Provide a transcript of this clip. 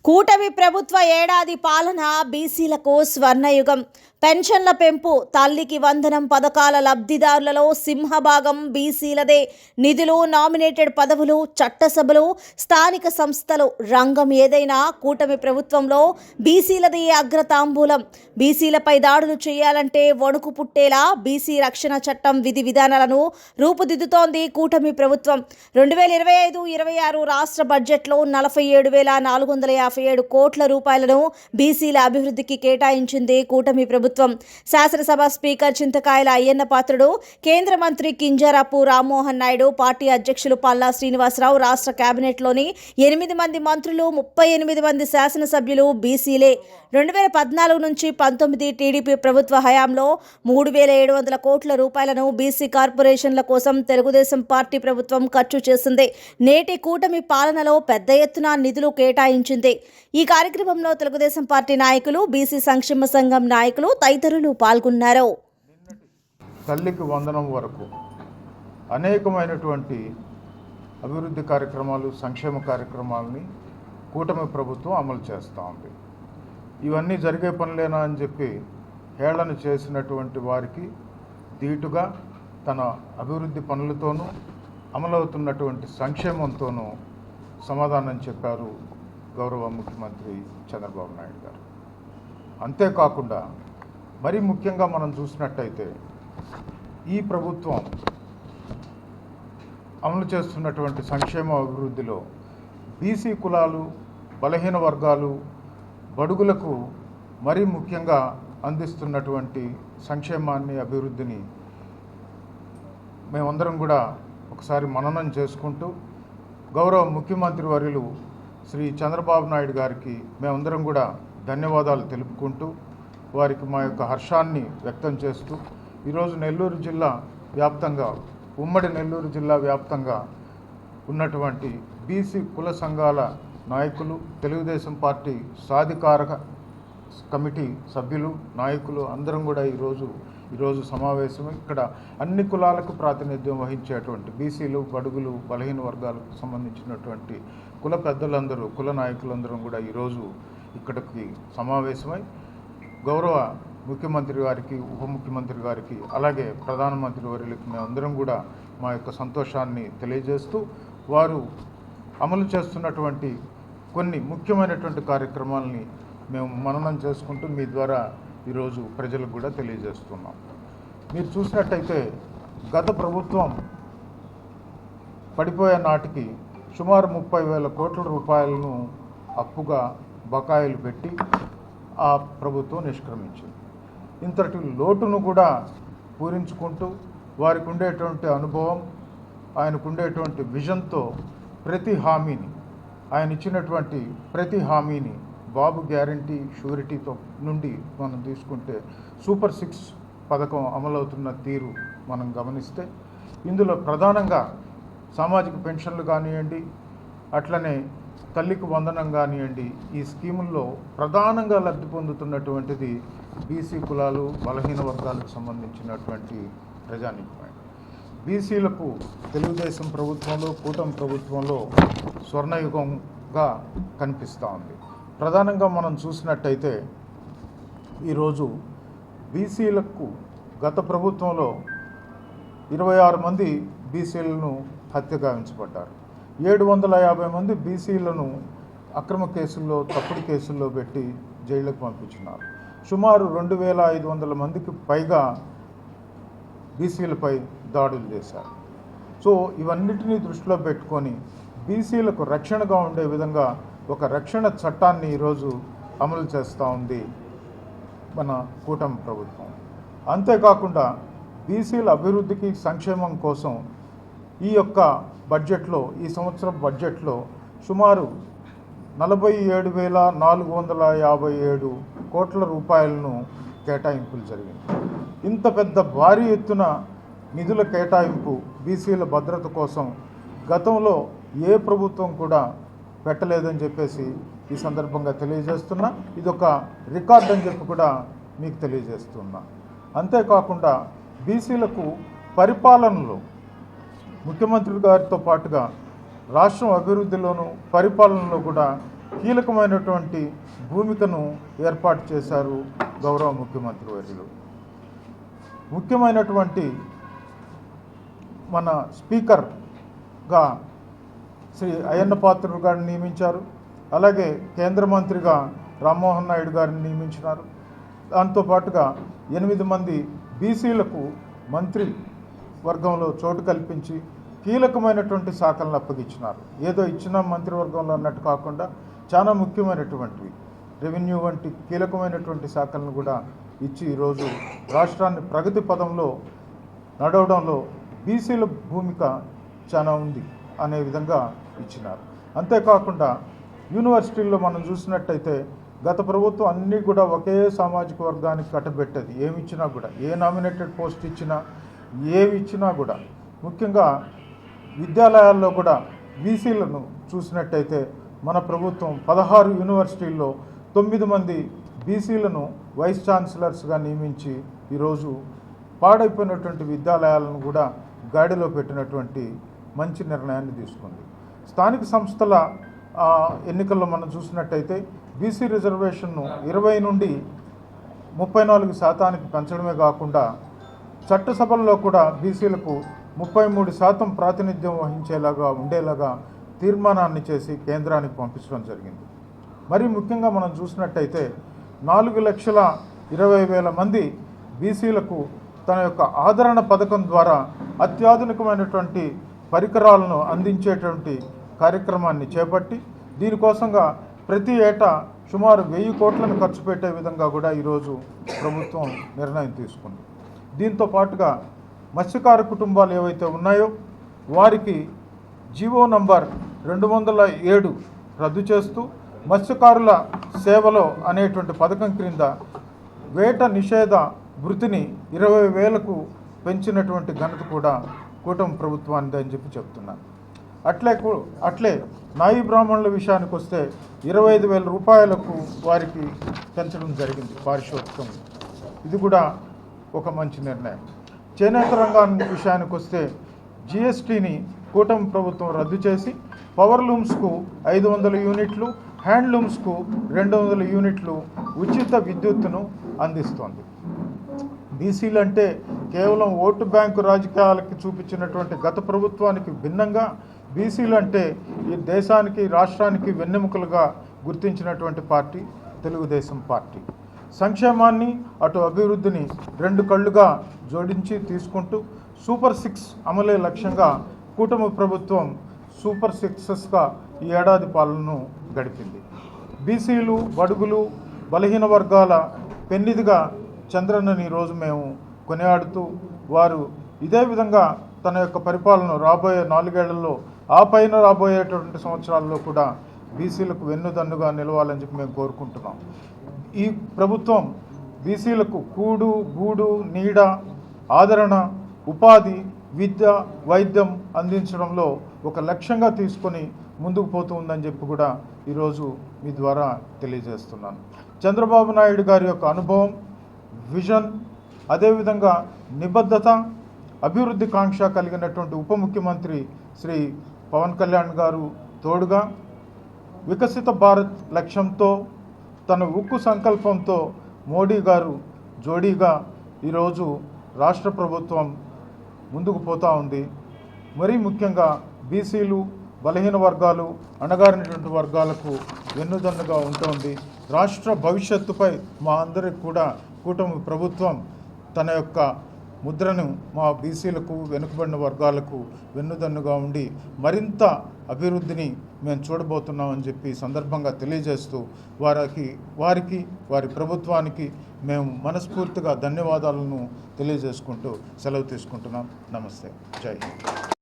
కూటమి ప్రభుత్వ ఏడాది పాలన బీసీలకు స్వర్ణయుగం. పెన్షన్ల పెంపు, తల్లికి వందనం పథకాల లబ్ధిదారులలో సింహభాగం బీసీలదే. నిధులు, నామినేటెడ్ పదవులు, చట్టసభలు, స్థానిక సంస్థలు, రంగం ఏదైనా కూటమి ప్రభుత్వంలో బీసీలదే అగ్రతాంబూలం. బీసీలపై దాడులు చేయాలంటే వణుకు పుట్టేలా బీసీ రక్షణ చట్టం విధి విధానాలను రూపుదిద్దుతోంది కూటమి ప్రభుత్వం. 2025-26 రాష్ట్ర బడ్జెట్లో 47,457 కోట్ల రూపాయలను బీసీల అభివృద్ధికి కేటాయించింది కూటమి ప్రభుత్వం. శాసనసభ స్పీకర్ చింతకాయల అయ్యన్న పాత్రుడు, కేంద్ర మంత్రి కింజరాపు రామ్మోహన్ నాయుడు, పార్టీ అధ్యక్షులు పల్లా శ్రీనివాసరావు, రాష్ట్ర కేబినెట్లోని 8 మంది మంత్రులు, 38 మంది శాసనసభ్యులు బీసీలే. 2014 నుంచి 19 టీడీపీ ప్రభుత్వ హయాంలో 3,700 కోట్ల రూపాయలను బీసీ కార్పొరేషన్ల కోసం తెలుగుదేశం పార్టీ ప్రభుత్వం ఖర్చు చేసింది. నేటి కూటమి పాలనలో పెద్ద ఎత్తున నిధులు కేటాయించింది. ఈ కార్యక్రమంలో తెలుగుదేశం పార్టీ నాయకులు, బీసీ సంక్షేమ సంఘం నాయకులు తదితరులు పాల్గొన్నారు. తల్లికి వందనం వరకు అనేకమైనటువంటి అభివృద్ధి కార్యక్రమాలు, సంక్షేమ కార్యక్రమాలని కూటమి ప్రభుత్వం అమలు చేస్తూ ఉంది. ఇవన్నీ జరిగే పనులేనా అని చెప్పి హేళన చేసినటువంటి వారికి ధీటుగా తన అభివృద్ధి పనులతోనూ అమలవుతున్నటువంటి సంక్షేమంతోనూ సమాధానం చెప్పారు గౌరవ ముఖ్యమంత్రి చంద్రబాబు నాయుడు గారు. అంతేకాకుండా మరీ ముఖ్యంగా మనం చూసినట్టయితే ఈ ప్రభుత్వం అమలు చేస్తున్నటువంటి సంక్షేమ అభివృద్ధిలో బీసీ కులాలు, బలహీన వర్గాలు, బడుగులకు మరీ ముఖ్యంగా అందిస్తున్నటువంటి సంక్షేమాన్ని, అభివృద్ధిని మేమందరం కూడా ఒకసారి మననం చేసుకుంటూ గౌరవ ముఖ్యమంత్రి వర్యులు శ్రీ చంద్రబాబు నాయుడు గారికి మేమందరం కూడా ధన్యవాదాలు తెలుపుకుంటూ వారికి మా యొక్క హర్షాన్ని వ్యక్తం చేస్తూ ఈరోజు నెల్లూరు జిల్లా వ్యాప్తంగా, ఉమ్మడి నెల్లూరు జిల్లా వ్యాప్తంగా ఉన్నటువంటి బీసీ కుల సంఘాల నాయకులు, తెలుగుదేశం పార్టీ సాధికారక కమిటీ సభ్యులు, నాయకులు అందరం కూడా ఈరోజు సమావేశం. ఇక్కడ అన్ని కులాలకు ప్రాతినిధ్యం వహించేటువంటి బీసీలు, బడుగులు, బలహీన వర్గాలకు సంబంధించినటువంటి కుల పెద్దలందరూ, కుల నాయకులందరం కూడా ఈరోజు ఇక్కడికి సమావేశమై గౌరవ ముఖ్యమంత్రి గారికి, ఉప ముఖ్యమంత్రి గారికి, అలాగే ప్రధానమంత్రి వర్యులకి మేమందరం కూడా మా యొక్క సంతోషాన్ని తెలియజేస్తూ వారు అమలు చేస్తున్నటువంటి కొన్ని ముఖ్యమైనటువంటి కార్యక్రమాలని మేము మననం చేసుకుంటూ మీ ద్వారా ఈరోజు ప్రజలకు కూడా తెలియజేస్తున్నాం. మీరు చూసినట్టయితే గత ప్రభుత్వం పడిపోయే నాటికి సుమారు 30,000 కోట్ల రూపాయలను అప్పుగా బకాయిలు పెట్టి ఆ ప్రభుత్వం నిష్క్రమించింది. ఇంతటి లోటును కూడా పూరించుకుంటూ వారికి ఉండేటువంటి అనుభవం, ఆయనకు ఉండేటువంటి విజన్తో ప్రతి హామీని, ఆయన ఇచ్చినటువంటి ప్రతి హామీని బాబు గ్యారంటీ, షూరిటీతో నుండి మనం తీసుకుంటే సూపర్ 6 పథకం అమలవుతున్న తీరు మనం గమనిస్తే ఇందులో ప్రధానంగా సామాజిక పెన్షన్లు కానివ్వండి, అట్లనే తల్లికి వందనం కానివ్వండి, ఈ స్కీముల్లో ప్రధానంగా లబ్ధి పొందుతున్నటువంటిది బీసీ కులాలు, బలహీన వర్గాలకు సంబంధించినటువంటి ప్రజానీకమైన బీసీలకు తెలుగుదేశం ప్రభుత్వంలో, కూటమి ప్రభుత్వంలో స్వర్ణయుగంగా కనిపిస్తూ ఉంది. ప్రధానంగా మనం చూసినట్టయితే ఈరోజు బీసీలకు గత ప్రభుత్వంలో 26 మంది బీసీలను హత్య గావించబడ్డారు. 750 మంది బీసీలను అక్రమ కేసుల్లో, తప్పుడు కేసుల్లో పెట్టి జైళ్లకు పంపించున్నారు. సుమారు 2,500 మందికి పైగా బీసీలపై దాడులు చేశారు. సో ఇవన్నిటినీ దృష్టిలో పెట్టుకొని బీసీలకు రక్షణగా ఉండే విధంగా ఒక రక్షణ చట్టాన్ని ఈరోజు అమలు చేస్తూ ఉంది మన కూటమి ప్రభుత్వం. అంతేకాకుండా బీసీల అభివృద్ధికి, సంక్షేమం కోసం ఈ యొక్క బడ్జెట్లో, ఈ సంవత్సరం బడ్జెట్లో సుమారు 47,457 కోట్ల రూపాయలను కేటాయింపులు జరిగింది. ఇంత పెద్ద భారీ ఎత్తున నిధుల కేటాయింపు బీసీల భద్రత కోసం గతంలో ఏ ప్రభుత్వం కూడా పెట్టలేదని చెప్పేసి ఈ సందర్భంగా తెలియజేస్తున్నా. ఇదొక రికార్డ్ అని చెప్పి కూడా మీకు తెలియజేస్తున్నా. అంతేకాకుండా బీసీలకు పరిపాలనలో ముఖ్యమంత్రి గారితో పాటుగా రాష్ట్రం అభివృద్ధిలోనూ పరిపాలనలో కూడా కీలకమైనటువంటి భూమికను ఏర్పాటు చేశారు గౌరవ ముఖ్యమంత్రి వర్యులు. ముఖ్యమైనటువంటి మన స్పీకర్గా శ్రీ అయ్యన్న పాత్రుడు గారిని నియమించారు. అలాగే కేంద్ర మంత్రిగా రామ్మోహన్ నాయుడు గారిని నియమించినారు. దాంతోపాటుగా 8 మంది బీసీలకు మంత్రి వర్గంలో చోటు కల్పించి కీలకమైనటువంటి శాఖలను అప్పగించినారు. ఏదో ఇచ్చిన మంత్రివర్గంలో అన్నట్టు కాకుండా చాలా ముఖ్యమైనటువంటివి రెవెన్యూ వంటి కీలకమైనటువంటి శాఖలను కూడా ఇచ్చి ఈరోజు రాష్ట్రాన్ని ప్రగతి పదంలో నడవడంలో బీసీల భూమిక చాలా ఉంది అనే విధంగా ఇచ్చినారు. అంతేకాకుండా యూనివర్సిటీల్లో మనం చూసినట్టయితే గత ప్రభుత్వం అన్నీ కూడా ఒకే సామాజిక వర్గానికి కట్టబెట్టేది. ఏమి ఇచ్చినా కూడా, ఏ నామినేటెడ్ పోస్ట్ ఇచ్చినా, ఏవి ఇచ్చినా కూడా, ముఖ్యంగా విద్యాలయాల్లో కూడా బీసీలను చూసినట్టయితే మన ప్రభుత్వం 16 యూనివర్సిటీల్లో 9 మంది బీసీలను వైస్ ఛాన్సలర్స్గా నియమించి ఈరోజు పాడైపోయినటువంటి విద్యాలయాలను కూడా గాడిలో పెట్టినటువంటి మంచి నిర్ణయాన్ని తీసుకుంది. స్థానిక సంస్థల ఎన్నికల్లో మనం చూసినట్టయితే బీసీ రిజర్వేషన్ను 20 నుండి 34% పెంచడమే కాకుండా చట్టసభల్లో కూడా బీసీలకు 33% ప్రాతినిధ్యం వహించేలాగా ఉండేలాగా తీర్మానాన్ని చేసి కేంద్రానికి పంపించడం జరిగింది. మరి ముఖ్యంగా మనం చూసినట్టయితే 4,20,000 మంది బీసీలకు తన యొక్క ఆదరణ పథకం ద్వారా అత్యాధునికమైనటువంటి పరికరాలను అందించేటువంటి కార్యక్రమాన్ని చేపట్టి దీనికోసంగా ప్రతి ఏటా సుమారు 1000 కోట్లను ఖర్చు పెట్టే విధంగా కూడా ఈరోజు ప్రభుత్వం నిర్ణయం తీసుకుంది. దీంతో పాటుగా మత్స్యకార కుటుంబాలు ఏవైతే ఉన్నాయో వారికి జీవో నంబర్ 207 రద్దు చేస్తూ మత్స్యకారుల సేవలో అనేటువంటి పథకం క్రింద వేట నిషేధ వృత్తిని 20,000కు పెంచినటువంటి ఘనత కూడా కూటమి ప్రభుత్వానిది అని చెప్తున్నాను. అట్లే నాయి బ్రాహ్మణుల విషయానికి వస్తే 25,000 రూపాయలకు వారికి పెంచడం జరిగింది పారితోషికం. ఇది కూడా ఒక మంచి నిర్ణయం. చేనేత రంగాన్ని విషయానికి వస్తే జిఎస్టీని కూటమి ప్రభుత్వం రద్దు చేసి పవర్ లూమ్స్కు 500 యూనిట్లు, హ్యాండ్లూమ్స్కు 200 యూనిట్లు ఉచిత విద్యుత్తును అందిస్తోంది. బీసీలు అంటే కేవలం ఓటు బ్యాంకు రాజకీయాలకి చూపించినటువంటి గత ప్రభుత్వానికి భిన్నంగా బీసీలు అంటే ఈ దేశానికి, రాష్ట్రానికి వెన్నెముకలుగా గుర్తించినటువంటి పార్టీ తెలుగుదేశం పార్టీ. సంక్షేమాన్ని అటు అభివృద్ధిని 2 కళ్ళుగా జోడించి తీసుకుంటూ సూపర్ 6 అమలే లక్ష్యంగా కూటమి ప్రభుత్వం సూపర్ 6గా ఈ ఏడాది పాలనను గడిపింది. బీసీలు, బడుగులు, బలహీన వర్గాల పెన్నిదిగా చంద్రన్నని ఈరోజు మేము కొనియాడుతూ వారు ఇదే విధంగా తన యొక్క పరిపాలన రాబోయే 4 ఏళ్లలో ఆ పైన రాబోయేటువంటి సంవత్సరాల్లో కూడా బీసీలకు వెన్నుదన్నుగా నిలవాలని చెప్పి మేము కోరుకుంటున్నాం. ఈ ప్రభుత్వం బీసీలకు కూడు, గూడు, నీడ, ఆదరణ, ఉపాధి, విద్య, వైద్యం అందించడంలో ఒక లక్ష్యంగా తీసుకొని ముందుకు పోతూ ఉందని చెప్పి కూడా ఈరోజు మీ ద్వారా తెలియజేస్తున్నాను. చంద్రబాబు నాయుడు గారి యొక్క అనుభవం, విజన్, అదేవిధంగా నిబద్ధత, అభివృద్ధి కాంక్ష కలిగినటువంటి ఉప ముఖ్యమంత్రి శ్రీ పవన్ కళ్యాణ్ గారు తోడుగా వికసిత భారత్ లక్ష్యంతో తన ఉక్కు సంకల్పంతో మోడీ గారు జోడీగా ఈరోజు రాష్ట్ర ప్రభుత్వం ముందుకు పోతూ ఉంది. మరీ ముఖ్యంగా బీసీలు, బలహీన వర్గాలు, అణగారినటువంటి వర్గాలకు వెన్నుదన్నుగా ఉంటుంది. రాష్ట్ర భవిష్యత్తుపై మా అందరికి కూడా కూటమి ప్రభుత్వం తన యొక్క ముద్రను మా బీసీలకు, వెనుకబడిన వర్గాలకు వెన్నుదన్నుగా ఉండి మరింత అభివృద్ధిని మేము చూడబోతున్నామని చెప్పి సందర్భంగా తెలియజేస్తూ వారి ప్రభుత్వానికి మేము మనస్ఫూర్తిగా ధన్యవాదాలను తెలియజేసుకుంటూ సెలవు తీసుకుంటున్నాం. నమస్తే. జై హింద్.